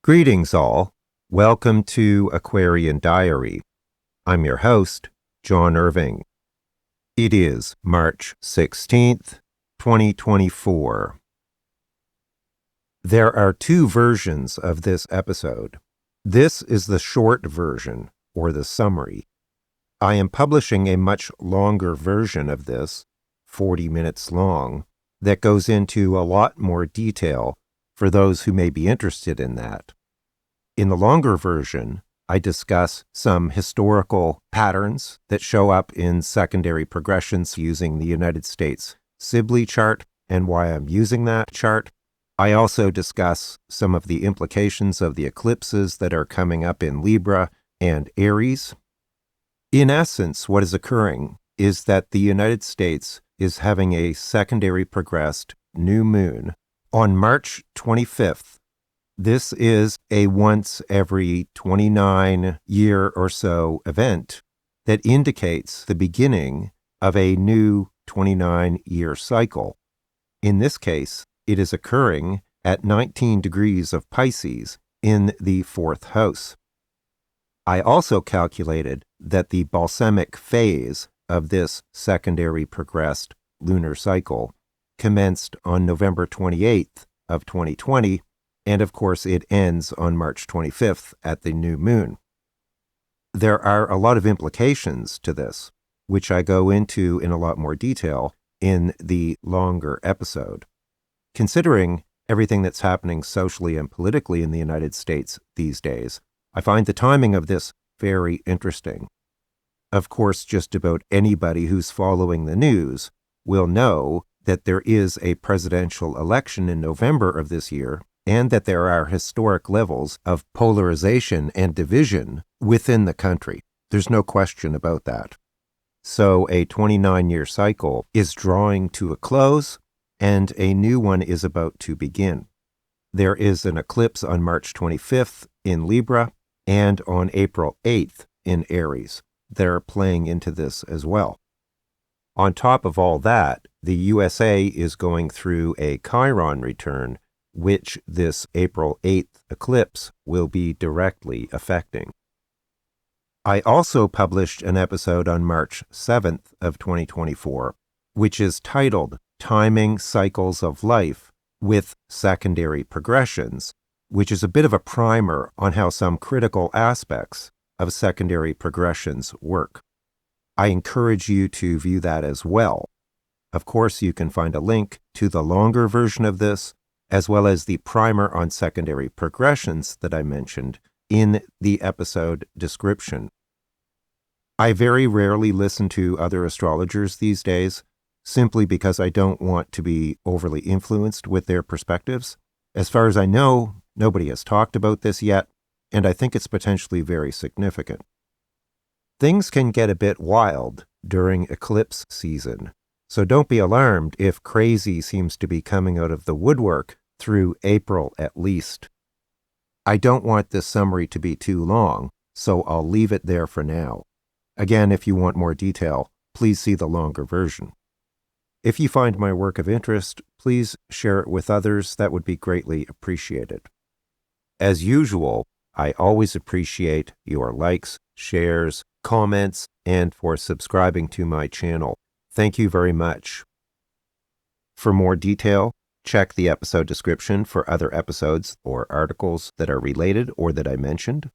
Greetings all. Welcome to Aquarian Diary. I'm your host, John Irving. It is March 16th, 2024. There are two versions of this episode. This is the short version, or the summary. I am publishing a much longer version of this, 40 minutes long, that goes into a lot more detail for those who may be interested in that. In the longer version, I discuss some historical patterns that show up in secondary progressions using the United States Sibley chart and why I'm using that chart. I also discuss some of the implications of the eclipses that are coming up in Libra and Aries. In essence, what is occurring is that the United States is having a secondary progressed new moon on March 25th. This is a once every 29-year or so event that indicates the beginning of a new 29-year cycle. In this case, it is occurring at 19 degrees of Pisces in the fourth house. I also calculated that the Balsamic Phase of this secondary progressed lunar cycle commenced on November 28th of 2020, and of course it ends on March 25th at the new moon. There are a lot of implications to this, which I go into in a lot more detail in the longer episode. Considering everything that's happening socially and politically in the United States these days, I find the timing of this very interesting. Of course, just about anybody who's following the news will know that there is a presidential election in November of this year, and that there are historic levels of polarization and division within the country. There's no question about that. So a 29-year cycle is drawing to a close, and a new one is about to begin. There is an eclipse on March 25th in Libra, and on April 8th in Aries. They're playing into this as well. On top of all that, the USA is going through a Chiron return, which this April 8th eclipse will be directly affecting. I also published an episode on March 7th of 2024, which is titled Timing Cycles of Life with Secondary Progressions, which is a bit of a primer on how some critical aspects of secondary progressions work. I encourage you to view that as well. Of course, you can find a link to the longer version of this, as well as the primer on secondary progressions that I mentioned in the episode description. I very rarely listen to other astrologers these days, simply because I don't want to be overly influenced with their perspectives. As far as I know, nobody has talked about this yet, and I think it's potentially very significant. Things can get a bit wild during eclipse season, so don't be alarmed if crazy seems to be coming out of the woodwork through April at least. I don't want this summary to be too long, so I'll leave it there for now. Again, if you want more detail, please see the longer version. If you find my work of interest, please share it with others. That would be greatly appreciated. As usual, I always appreciate your likes, shares, comments, and for subscribing to my channel. Thank you very much. For more detail, check the episode description for other episodes or articles that are related or that I mentioned.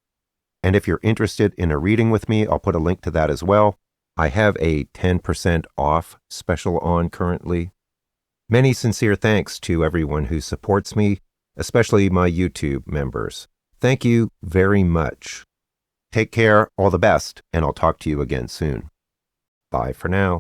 And if you're interested in a reading with me, I'll put a link to that as well. I have a 10% off special on currently. Many sincere thanks to everyone who supports me, especially my YouTube members. Thank you very much. Take care, all the best, and I'll talk to you again soon. Bye for now.